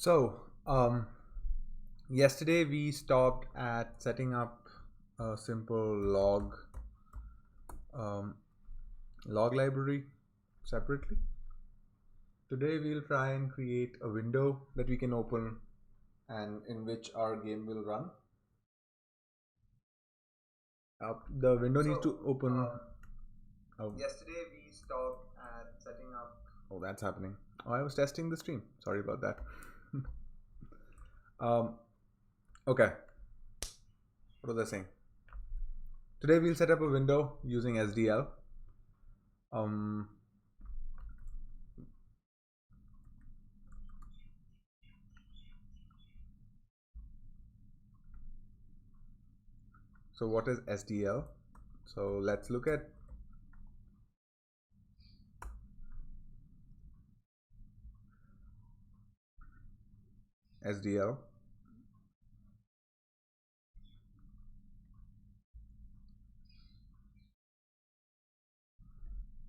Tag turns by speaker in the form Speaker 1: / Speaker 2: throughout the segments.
Speaker 1: So, yesterday we stopped at setting up a simple um, log library separately. Today we'll try and create a window that we can open and in which our game will run. The window needs to open. Yesterday we stopped at setting up. Oh, that's happening. Oh, I was testing the stream. Sorry about that. Okay. What was I saying? Today we'll set up a window using Sdl. So what is Sdl? So let's look at Sdl.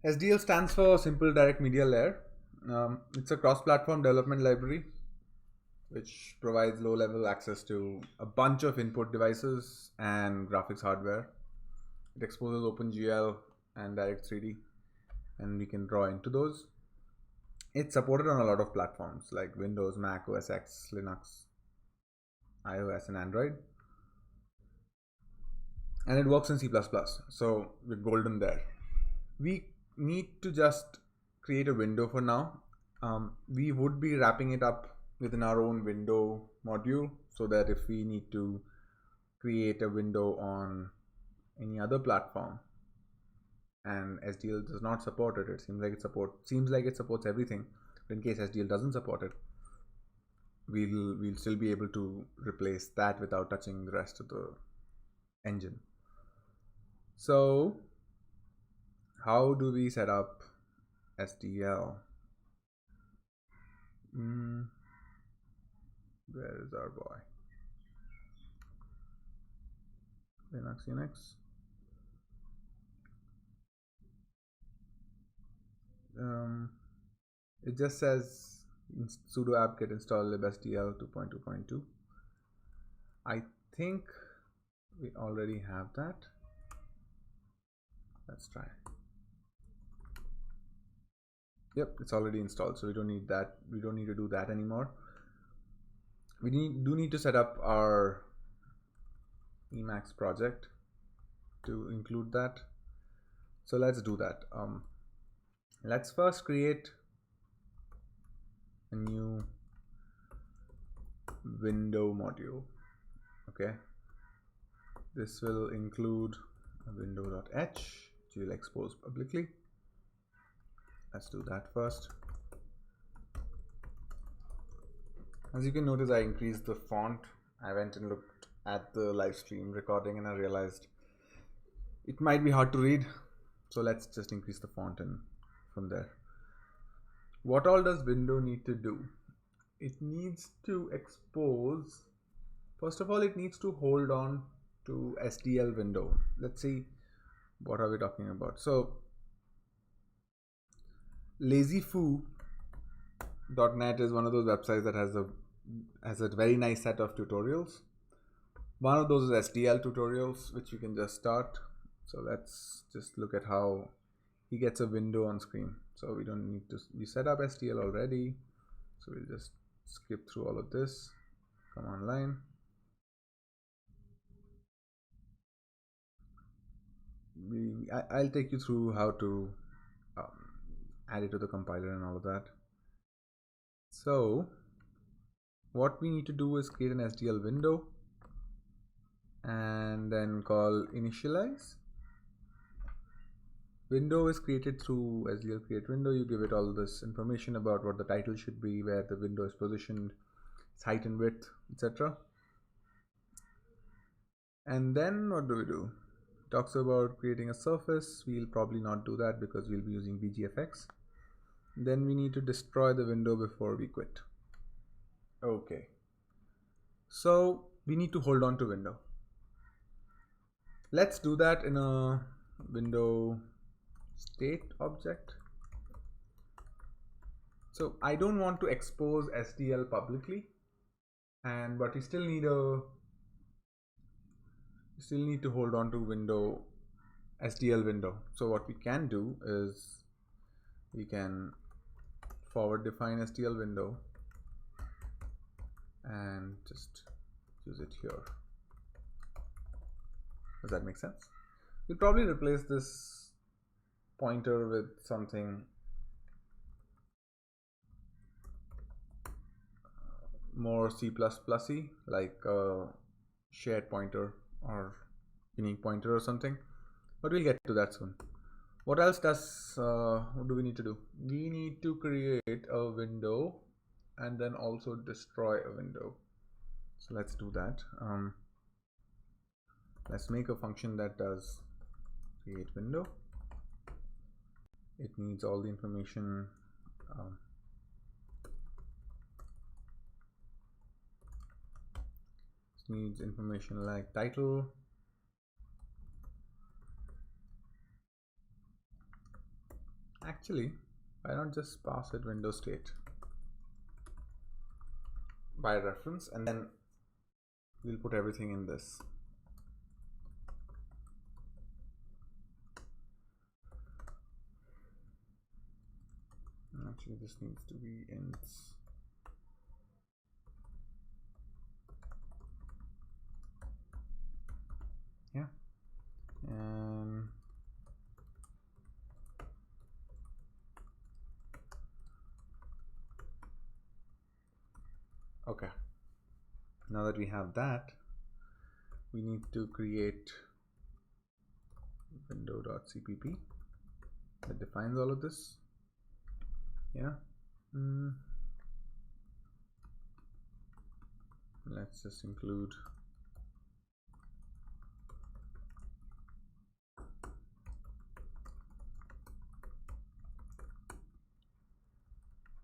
Speaker 1: Sdl stands for Simple Direct Media Layer. It's a cross-platform development library which provides low-level access to a bunch of input devices and graphics hardware. It exposes OpenGL and Direct3D, and we can draw into those. It's supported on a lot of platforms like Windows, Mac, OS X, Linux, iOS, and Android. And it works in C++, so we're golden there. We need to just create a window for now. We would be wrapping it up within our own window module so that if we need to create a window on any other platform and Sdl does not support it, it seems like it supports everything. But in case Sdl doesn't support it, we'll still be able to replace that without touching the rest of the engine. So how do we set up Sdl? Where is our boy? Linux, Unix. It just says sudo apt-get install libsdl 2.2.2. I think we already have that. Let's try. Yep, it's already installed, so we don't need that. We don't need to do that anymore. We do need to set up our Emacs project to include that. So let's do that. Let's first create a new window module. Okay, this will include a window.h, which we'll expose publicly. Let's do that first. As you can notice, I increased the font. I went and looked at the live stream recording and I realized it might be hard to read. So let's just increase the font and from there. What all does window need to do? It needs to expose. First of all, it needs to hold on to Sdl window. Let's see, what are we talking about? So lazyfoo.net is one of those websites that has a very nice set of tutorials. One of those is Sdl tutorials, which you can just start. So let's just look at how he gets a window on screen. So we don't need to, we set up Sdl already. So we'll just skip through all of this, come online. I'll take you through how to add it to the compiler and all of that. So what we need to do is create an Sdl window and then call initialize. Window is created through Sdl create window. You give it all this information about what the title should be, where the window is positioned, its height and width, etc. And then what do? It talks about creating a surface. We'll probably not do that because we'll be using BGFX. Then we need to destroy the window before we quit. Okay. So we need to hold on to window. Let's do that in a window state object. So I don't want to expose SDL publicly, but we still need to hold on to window SDL window. So what we can do is we can forward define SDL window and just use it here. Does that make sense? We'll probably replace this pointer with something more C++y, like a shared pointer or unique pointer or something, but we'll get to that soon. What else what do we need to do? We need to create a window and then also destroy a window. So let's do that. Let's make a function that does create window. It needs all the information. It needs information like title, actually why not just pass it window state by reference, and then we'll put everything in this. Actually this needs to be ints. Yeah, and okay, now that we have that, we need to create window.cpp that defines all of this. Yeah, let's just include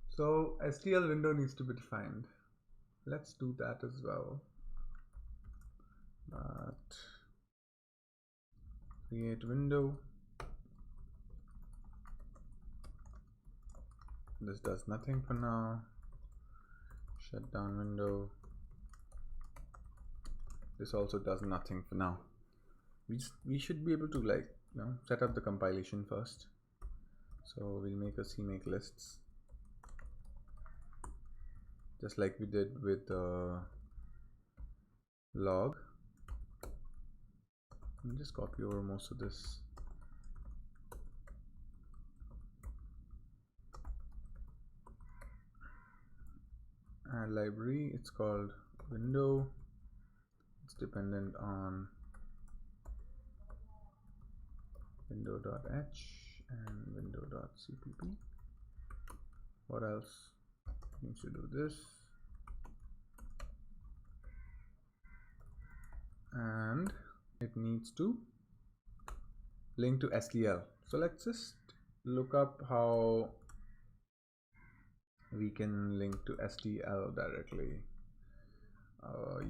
Speaker 1: so STL window needs to be defined. Let's do that as well. But create window. This does nothing for now. Shut down window. This also does nothing for now. We should be able to, like, set up the compilation first. So we'll make a CMake lists, just like we did with log. Let me just copy over most of this. Add library, it's called window. It's dependent on window.h and window.cpp. What else needs to do this? And it needs to link to SDL. So let's just look up how we can link to SDL directly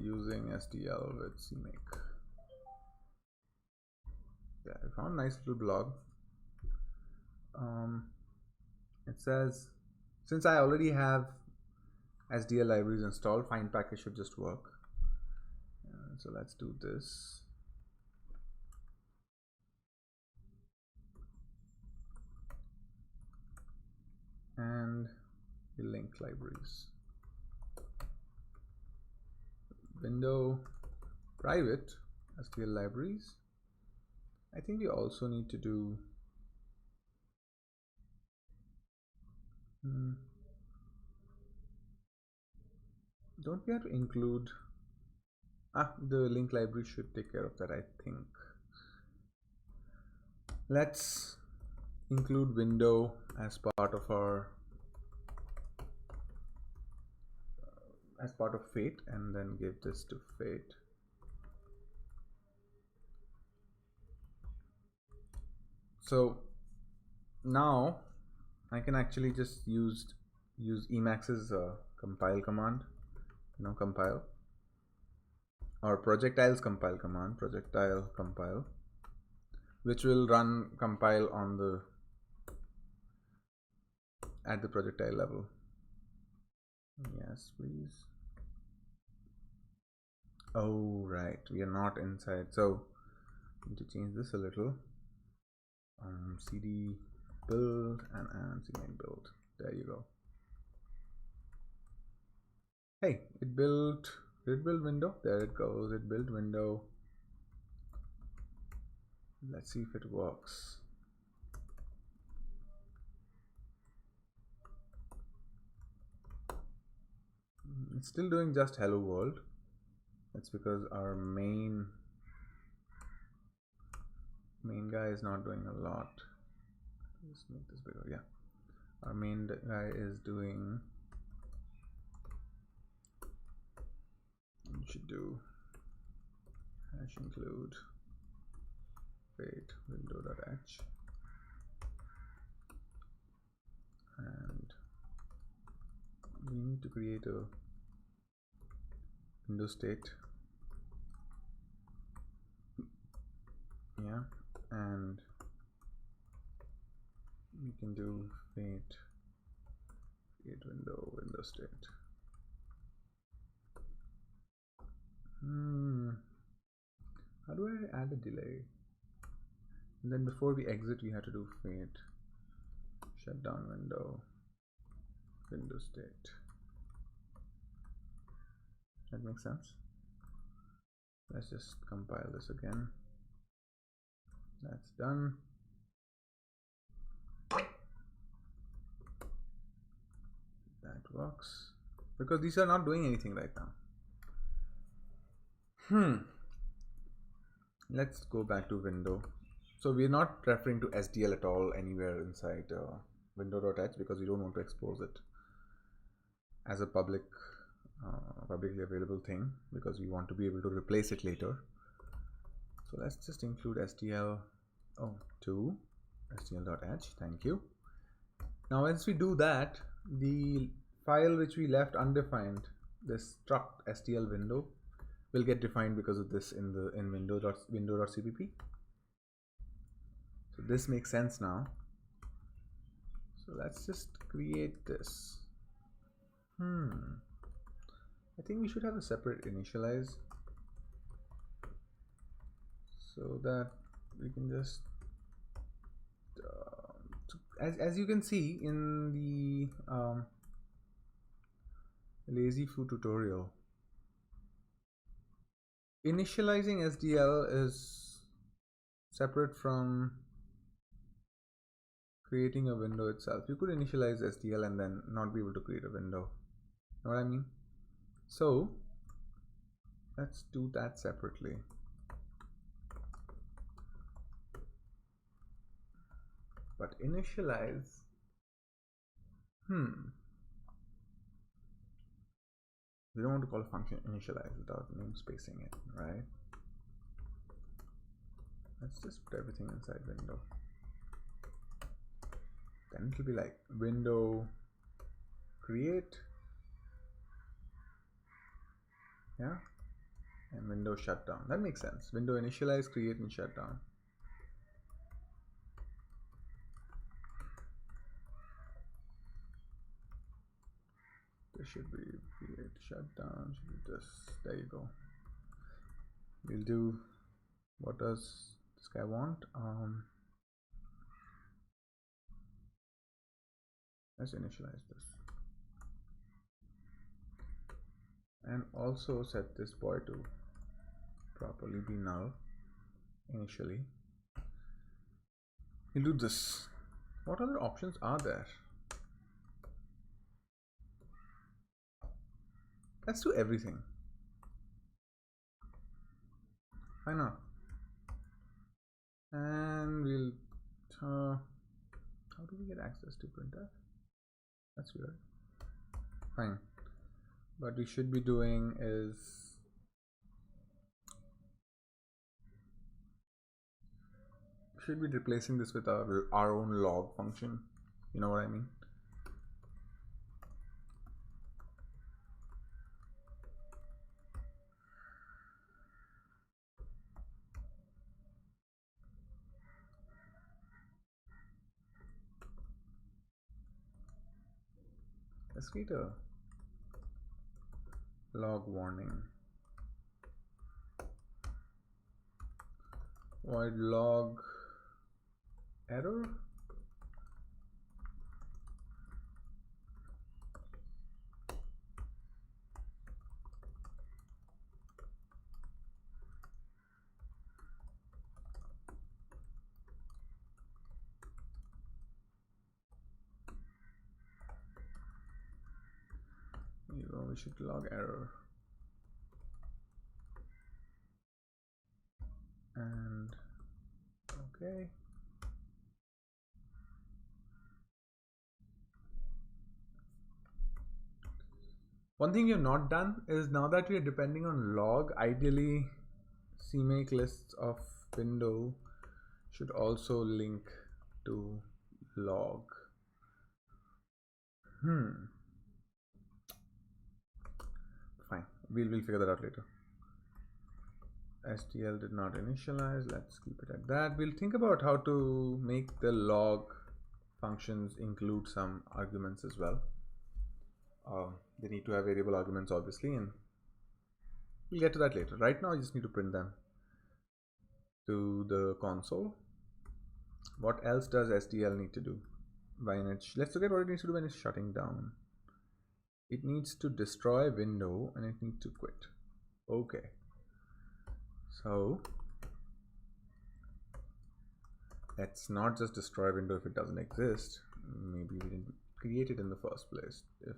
Speaker 1: using SDL with CMake. Yeah, I found a nice little blog. It says, since I already have SDL libraries installed, find package should just work. So let's do this. And we link libraries. Window private SDL libraries. I think we also need to do don't we have to include the link library should take care of that, I think. Let's include window as part of our as part of fate, and then give this to fate. So now I can actually just use Emacs's compile command, compile, or projectiles compile command, projectile compile, which will run compile on the at the projectile level. Yes, please. Oh, right, we are not inside, so I need to change this a little. cd build and cmain build. There you go. Hey, it built. Did it build window? There it goes. It built window. Let's see if it works. It's still doing just hello world. That's because our main guy is not doing a lot. Let's make this bigger. Yeah, our main guy is doing. We should do hash include wait window.h and we need to create a window state. Yeah, and we can do create window state. How do I add a delay? And then before we exit, we have to do fate shutdown window state. That makes sense. Let's just compile this again. That's done. That works because these are not doing anything right now. Let's go back to window. So we're not referring to SDL at all anywhere inside window.h because we don't want to expose it as a publicly available thing because we want to be able to replace it later. So let's just include SDL to SDL.h. Thank you. Now once we do that, the file which we left undefined, this struct STL window, will get defined because of this in window.cpp. So this makes sense now. So let's just create this. I think we should have a separate initialize so that we can just as you can see in the lazy foo tutorial, initializing SDL is separate from creating a window itself. You could initialize SDL and then not be able to create a window. Know what I mean? So let's do that separately. But initialize, we don't want to call a function initialize without namespacing it, right? Let's just put everything inside window. Then it will be like window create, yeah, and window shutdown. That makes sense. Window initialize, create, and shutdown. This should be create shutdown. Should be this. There you go. We'll do. What does this guy want? Let's initialize this, and also set this boy to properly be null initially. We'll do this. What other options are there? Let's do everything. Why not? And we'll how do we get access to printf? That's weird. Fine. What we should be doing is should be replacing this with our own log function. You know what I mean? Let's create a log warning. Void log error. We should log error. And okay. One thing you've not done is, now that we are depending on log, ideally CMake lists of window should also link to log. Fine, we'll figure that out later. Sdl did not initialize. Let's keep it at that. We'll think about how to make the log functions include some arguments as well. They need to have variable arguments, obviously, and we'll get to that later. Right now, I just need to print them to the console. What else does Sdl need to do? Let's look at what it needs to do when it's shutting down. It needs to destroy window and it needs to quit. Okay. So let's not just destroy window if it doesn't exist. Maybe we didn't create it in the first place. If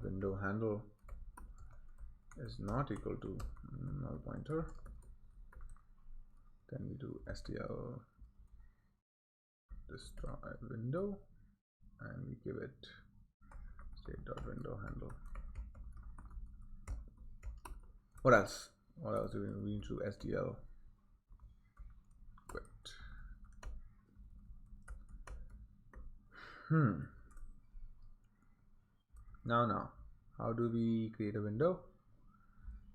Speaker 1: window handle is not equal to null pointer, then we do Sdl destroy window and we give it state.window handle. What else? What else do we need to do? Sdl quit. Now, how do we create a window?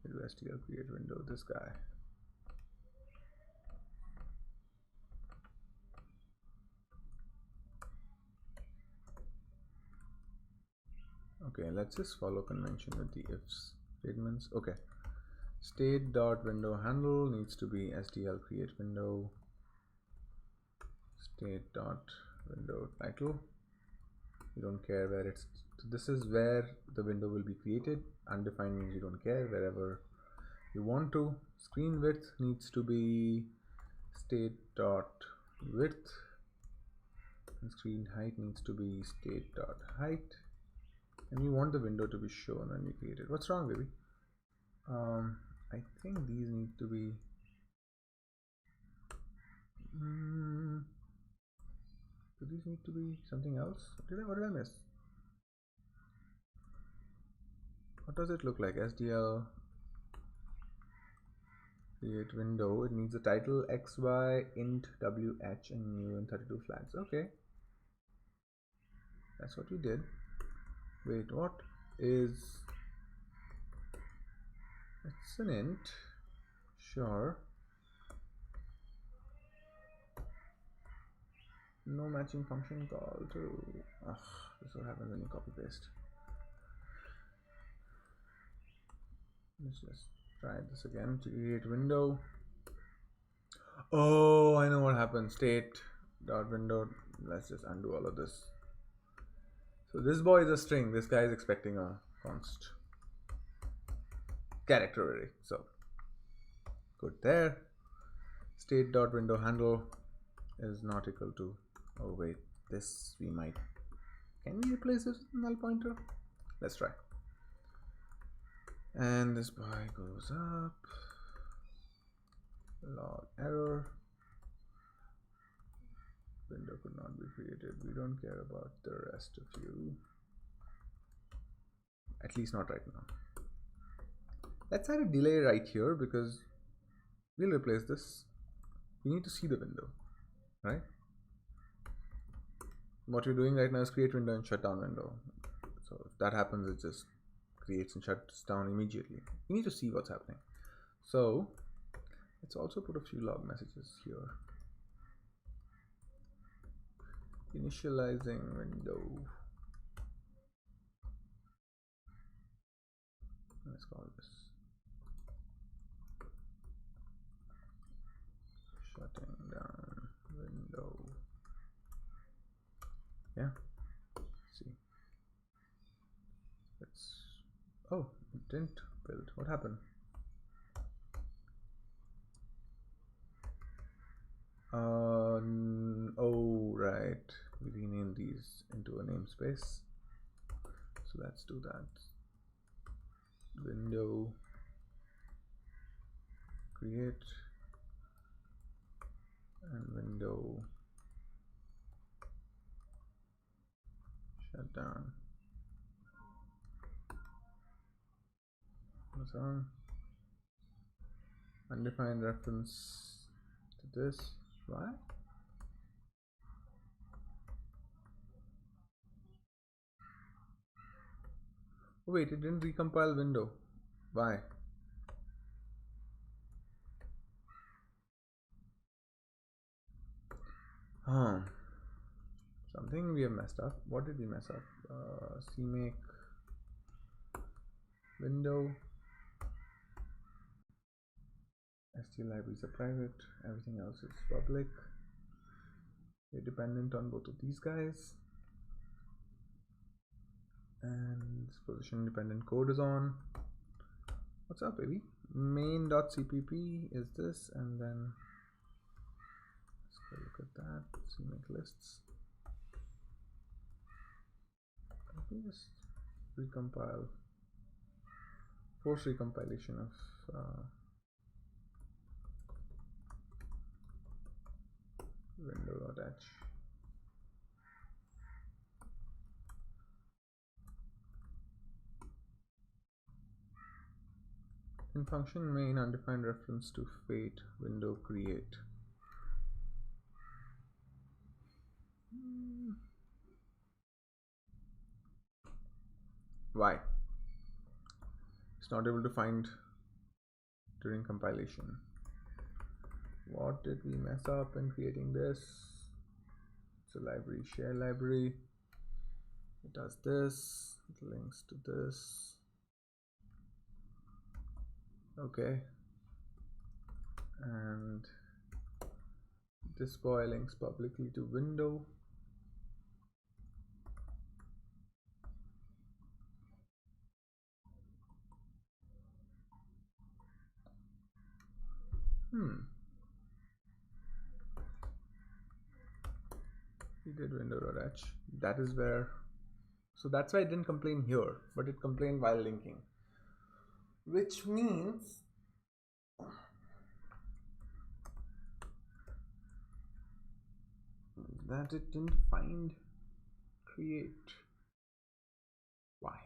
Speaker 1: We do Sdl create window, this guy. Okay, let's just follow convention with the ifs statements. Okay, state.window handle needs to be Sdl create window, state.window title. You don't care where it's, this is where the window will be created. Undefined means you don't care, wherever you want to. Screen width needs to be state.width, and screen height needs to be state.height. And we want the window to be shown when we create it. What's wrong, baby? I think these need to be do these need to be something else? What did I miss? What does it look like? Sdl create window. It needs a title xy int wh and new and 32 flags. Okay, that's what we did. Wait, what is, it's an int, sure. No matching function call to, this is what happens when you copy paste. Let's just try this again. To create window. Oh, I know what happened. State.window. Let's just undo all of this. So this boy is a string. This guy is expecting a const character array. So good there. State.window handle is not equal to, oh wait, this we might, can we replace this with null pointer? Let's try. And this boy goes up, log error, window could not be created. We don't care about the rest of you, at least not right now. Let's add a delay right here because we'll replace this. We need to see the window, right? What we're doing right now is create window and shut down window. So if that happens, it just creates and shuts down immediately. You need to see what's happening. So let's also put a few log messages here. Initializing window. Oh, it didn't build. What happened? Oh, right. We rename these into a namespace. So let's do that. Window create and window shut down. What's on? Undefined reference to this. Why? Oh, wait, it didn't recompile window. Why? Huh. Something we have messed up. What did we mess up? CMake window. Stl libraries are private. Everything else is public. We're dependent on both of these guys. And position independent code is on. What's up, baby? Main.cpp is this, and then let's go look at that. CMake lists. Let me just recompile. Force recompilation of window.h. In function main undefined reference to fate window create. Why? It's not able to find during compilation. What did we mess up in creating this? It's a library, share library. It does this, it links to this. Okay. And this boy links publicly to window. We did window.h. That is where, so that's why it didn't complain here, but it complained while linking, which means that it didn't find create. Why?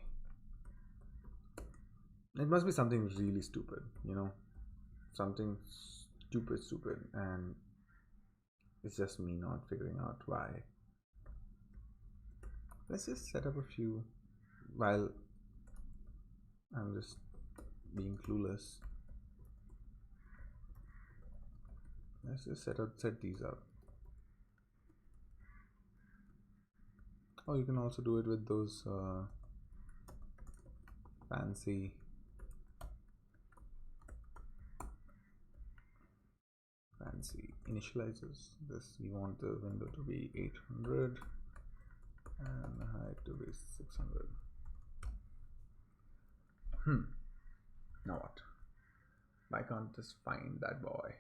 Speaker 1: It must be something really stupid, you know, something stupid, and it's just me not figuring out why. Let's just set up a few while I'm just being clueless. Let's just set these up. Oh, you can also do it with those fancy initializers. This, we want the window to be 800 and the height to be 600. Now what? Why can't just find that boy?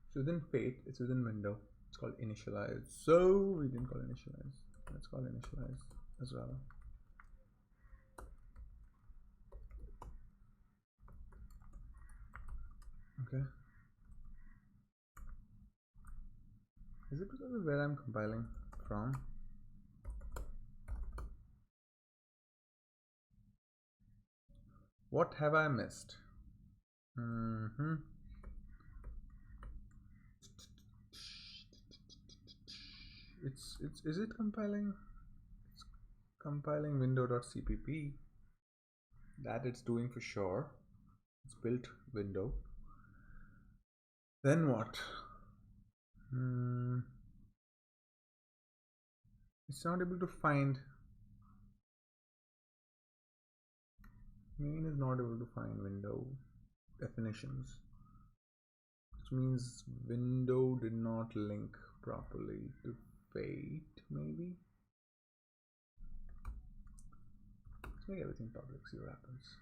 Speaker 1: It's within fate, it's within window. It's called initialize. So we didn't call initialize. Let's call initialize as well. Okay. Is it because of where I'm compiling from? What have I missed? Is it compiling? It's compiling window.cpp. That it's doing for sure. It's built window. Then what? It's not able to find. Main is not able to find window definitions, which means window did not link properly to fate. Maybe Make everything public, see what happens.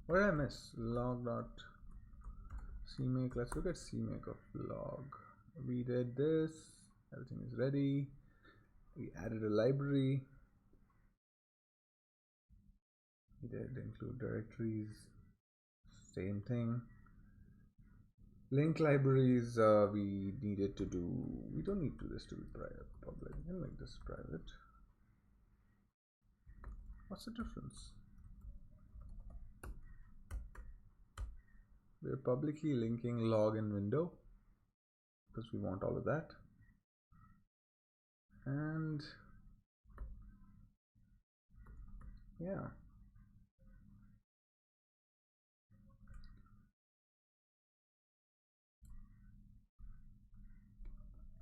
Speaker 1: What did I miss? Log.cmake. Let's look at cmake of log. We did this. Everything is ready. We added a library. We did include directories. Same thing. Link libraries we needed to do. We don't need this to be private, public. We can make this private. What's the difference? We're publicly linking log and window because we want all of that. And yeah.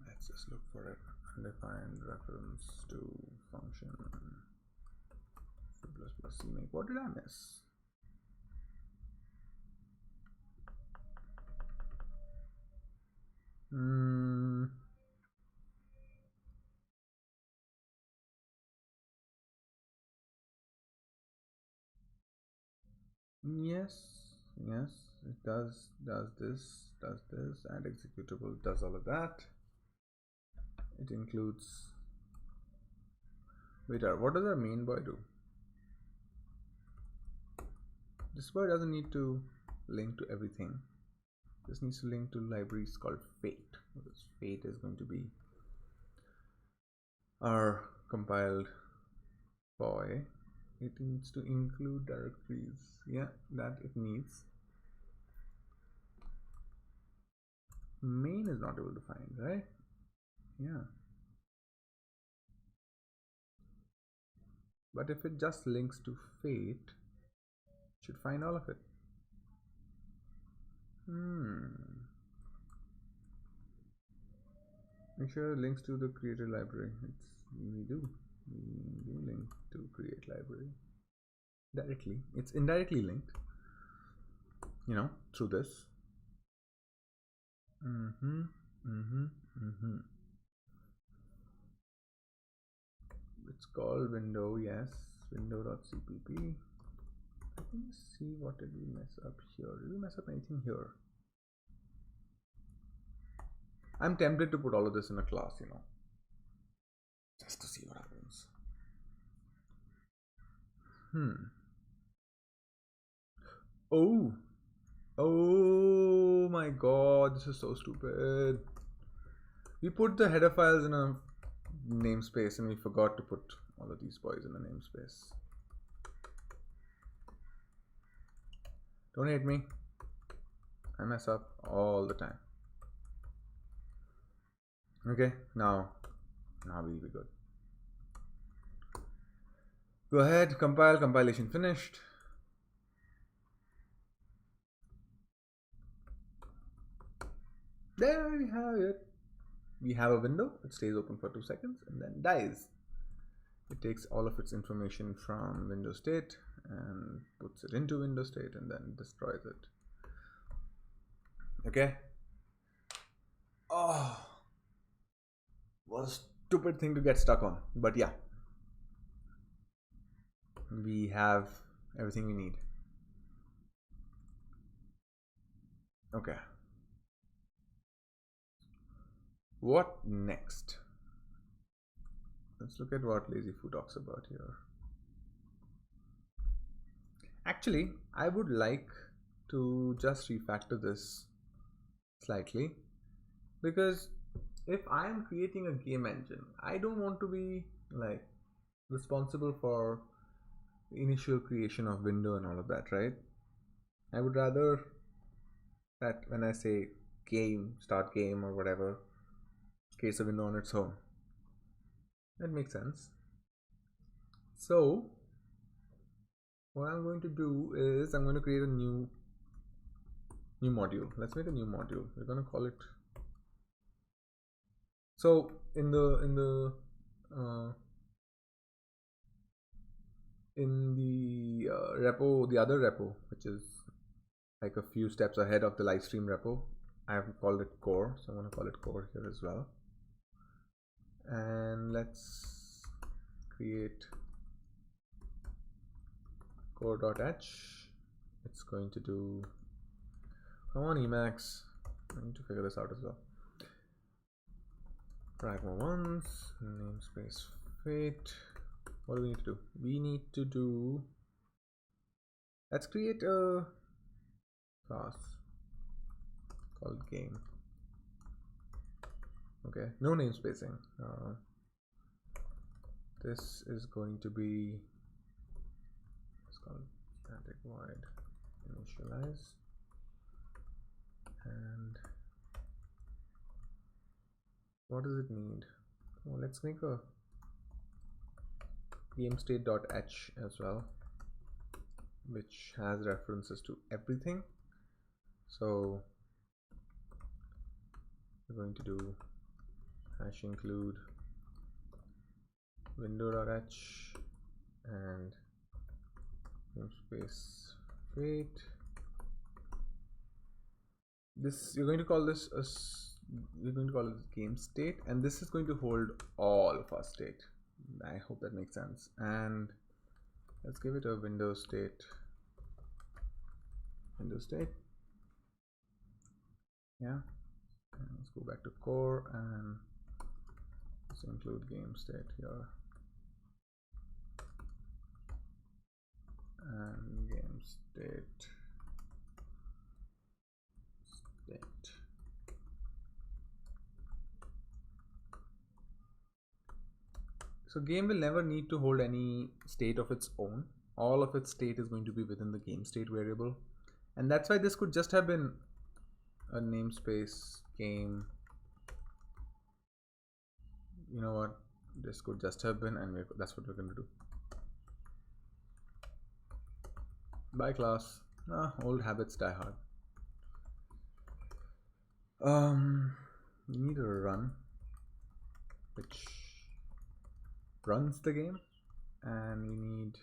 Speaker 1: Let's just look for it. Undefined reference to function ++ cmake. What did I miss? Yes, it does this, and executable does all of that. It includes. Wait, what does our main boy do? This boy doesn't need to link to everything. This needs to link to libraries called fate, because fate is going to be our compiled boy. It needs to include directories. Yeah, that it needs. Main is not able to find, right? Yeah. But if it just links to fate, it should find all of it. Make sure it links to the creator library. We do link to create library directly. It's indirectly linked, through this. It's called window, yes, window.cpp. Let me see, what did we mess up here? Did we mess up anything here? I'm tempted to put all of this in a class, just to see what happens. Oh my god, this is so stupid. We put the header files in a namespace and we forgot to put all of these boys in a namespace. Don't hate me. I mess up all the time. Okay, now we'll be good. Go ahead, compilation finished. There we have it. We have a window, it stays open for 2 seconds and then dies. It takes all of its information from window state and puts it into window state and then destroys it. Okay. Oh, what a stupid thing to get stuck on, but yeah, we have everything we need. Okay, what next? Let's look at what Lazyfoo talks about here. Actually, I would like to just refactor this slightly, because if I am creating a game engine, I don't want to be like responsible for the initial creation of window and all of that, right? I would rather that when I say game, start game or whatever, creates a window on its own. That makes sense. So what I'm going to do is I'm going to create a new module. Let's make a new module. We're going to call it. So in the repo, the other repo, which is like a few steps ahead of the live stream repo, I haven't called it core, so I'm going to call it core here as well. And let's create core.h. It's going to do, come on Emacs, I need to figure this out as well. Pragma ones, namespace fate. What do we need to do? We need to do, let's create a class called game. Okay, no namespacing. This is going to be, it's called static void initialize, and what does it need? Oh, let's make a gamestate.h as well, which has references to everything. So we're going to do hash include window.h and namespace fate. This, you're going to call this we're going to call it game state, and this is going to hold all of our state. I hope that makes sense. And let's give it a window state. Yeah, and let's go back to core and let's include game state here and game state. So game will never need to hold any state of its own. All of its state is going to be within the game state variable, and that's why this could just have been a namespace game. You know what, this could just have been, and that's what we're going to do. By class. Old habits die hard. We need a run which runs the game, and we need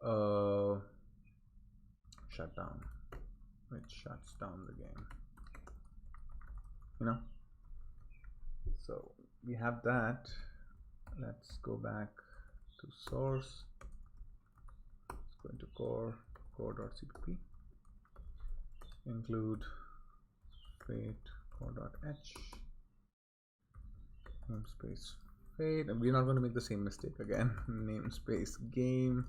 Speaker 1: a shutdown which shuts down the game, you know. So we have that. Let's go back to source. Let's go into core.cpp, include fate core.h, namespace fate, and we're not going to make the same mistake again. Namespace game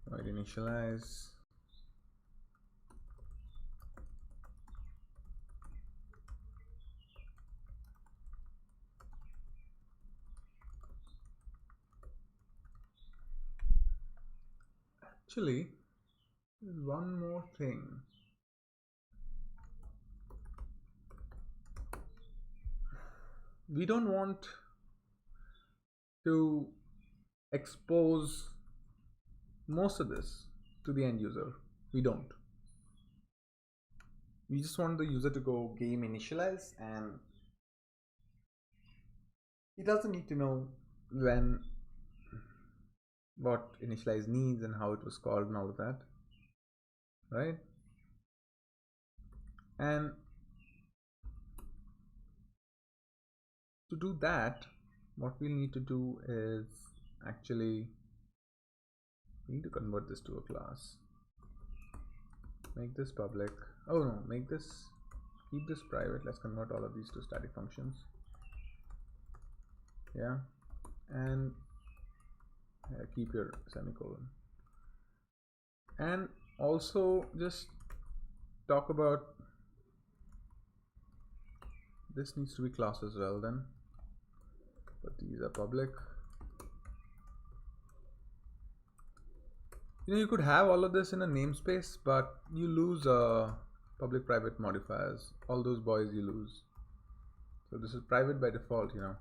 Speaker 1: void initialize, actually there's one more thing. We don't want to expose most of this to the end user. We don't. We just want the user to go game initialize, and he doesn't need to know what initialize needs and how it was called and all of that, right? And to do that, what we'll need to do is actually we need to convert this to a class. Make this public. Oh no, make this, keep this private. Let's convert all of these to static functions. Yeah, and keep your semicolon. And also just talk about this needs to be class as well then, but these are public. You know, you could have all of this in a namespace, but you lose public private modifiers. All those boys you lose. So this is private by default, you know,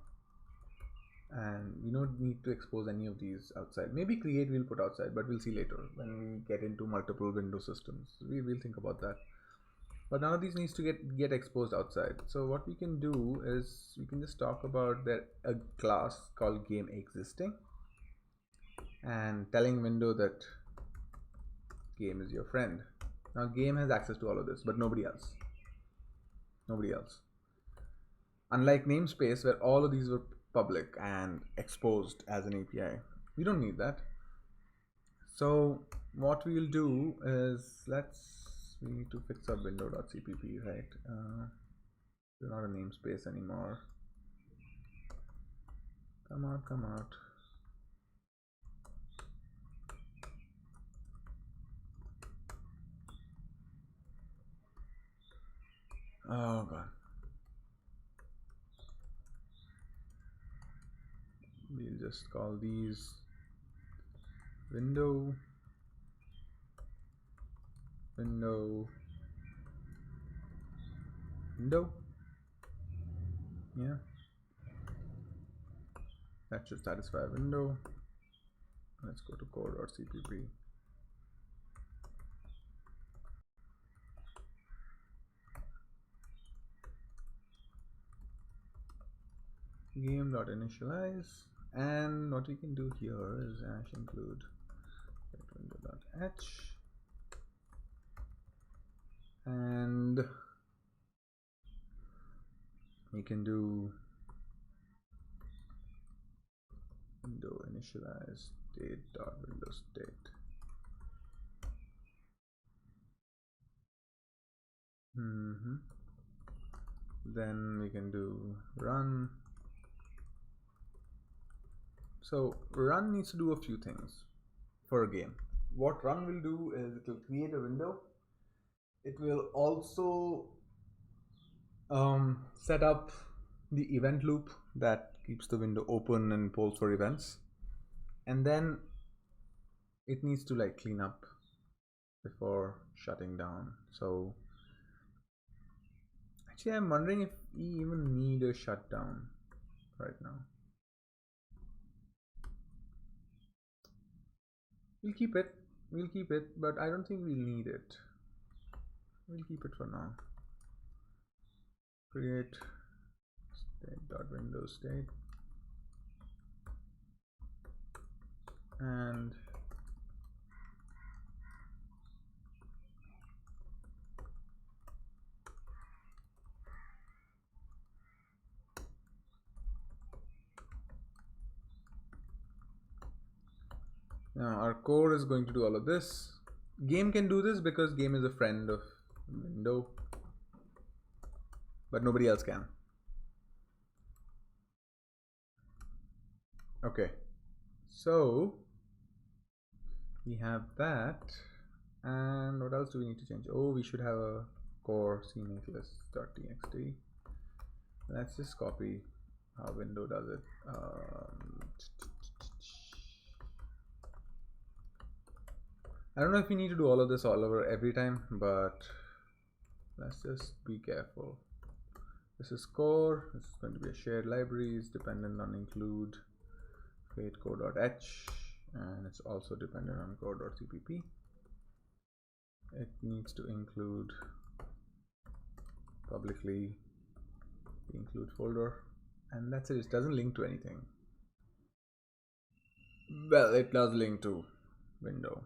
Speaker 1: and you don't need to expose any of these outside. Maybe create we'll put outside, but we'll see later when we get into multiple window systems. We will think about that. But none of these needs to get exposed outside. So what we can do is we can just talk about a class called game existing and telling window that game is your friend. Now game has access to all of this, but nobody else. Nobody else. Unlike namespace, where all of these were public and exposed as an API, we don't need that. So what we'll do is we need to fix up window.cpp, right? We're not a namespace anymore. Come out, come out. Oh god. We'll just call these window, window, window. Yeah. That should satisfy window. Let's go to core.cpp. Game.initialize, and what we can do here is include window.h, and we can do window initialize state.window state. Then we can do run. So run needs to do a few things for a game. What run will do is it will create a window. It will also set up the event loop that keeps the window open and polls for events. And then it needs to like clean up before shutting down. So actually I'm wondering if we even need a shutdown right now. We'll keep it, but I don't think we'll need it. We'll keep it for now. Create state.window state, and now our core is going to do all of this. Game can do this because game is a friend of window, but nobody else can. Okay, so we have that, and what else do we need to change? Oh, we should have a core cnakeless.txt. Let's just copy how window does it. I don't know if we need to do all of this all over every time, but let's just be careful. This is core. This is going to be a shared library. It's dependent on include create core.h, and it's also dependent on core.cpp. It needs to include publicly the include folder, and that's it. It doesn't link to anything. Well, it does link to window,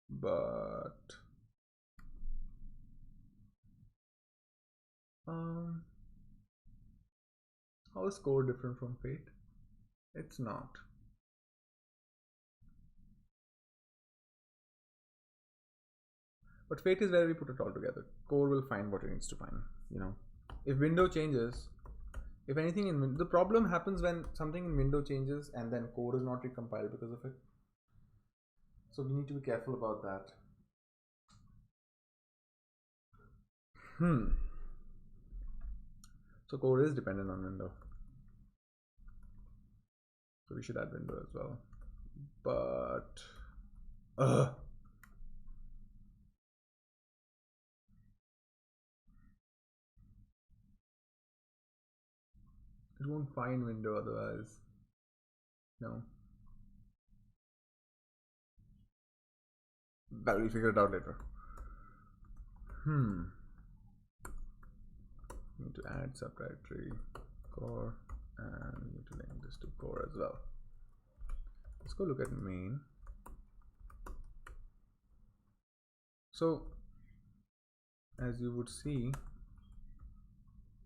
Speaker 1: but how is core different from fate? It's not. But fate is where we put it all together. Core will find what it needs to find. You know, if window changes, if anything in the problem happens when something in window changes and then core is not recompiled because of it. So we need to be careful about that. So core is dependent on window. So we should add window as well. But it won't find window otherwise. No. But we'll figure it out later. Need to add subdirectory core, and we need to link this to core as well. Let's go look at main. So as you would see,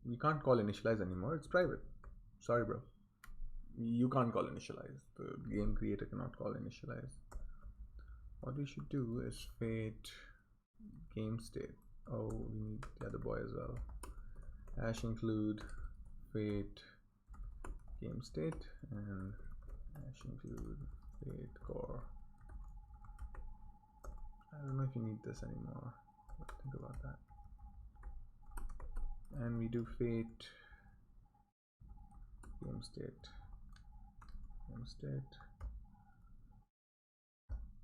Speaker 1: we can't call initialize anymore. It's private. Sorry, bro. You can't call initialize. The game creator cannot call initialize. What we should do is fate game state. Oh, we need the other boy as well. Hash include fate game state and hash include fate core. I don't know if you need this anymore. Think about that. And we do fate game state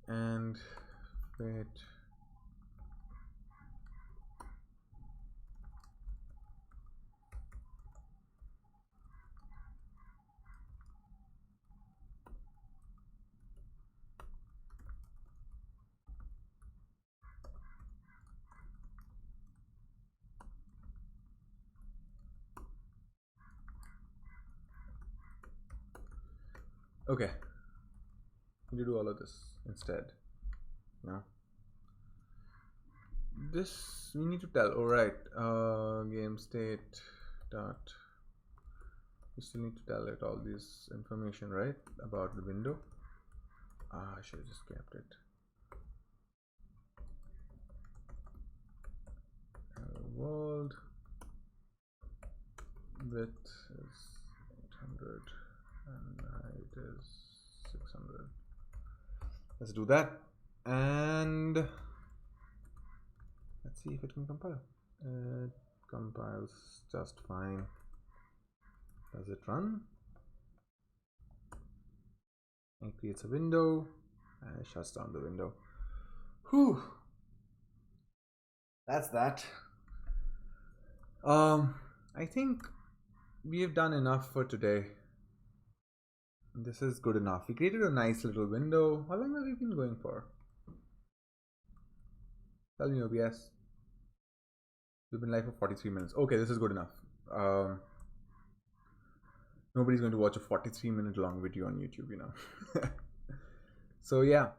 Speaker 1: and fate okay. You do all of this instead. No. This we need to tell. All right. Game state dot. We still need to tell it all this information, right, about the window. I should have just kept it. World width is 800 and height is 600. Let's do that, and let's see if it can compile. It compiles just fine. Does it run? It creates a window and it shuts down the window. Whew. That's that. I think we have done enough for today. This is good enough. We created a nice little window. How long have we been going for? Tell me, OBS. We've been live for 43 minutes. Okay, this is good enough. Nobody's going to watch a 43-minute long video on YouTube, you know. So yeah.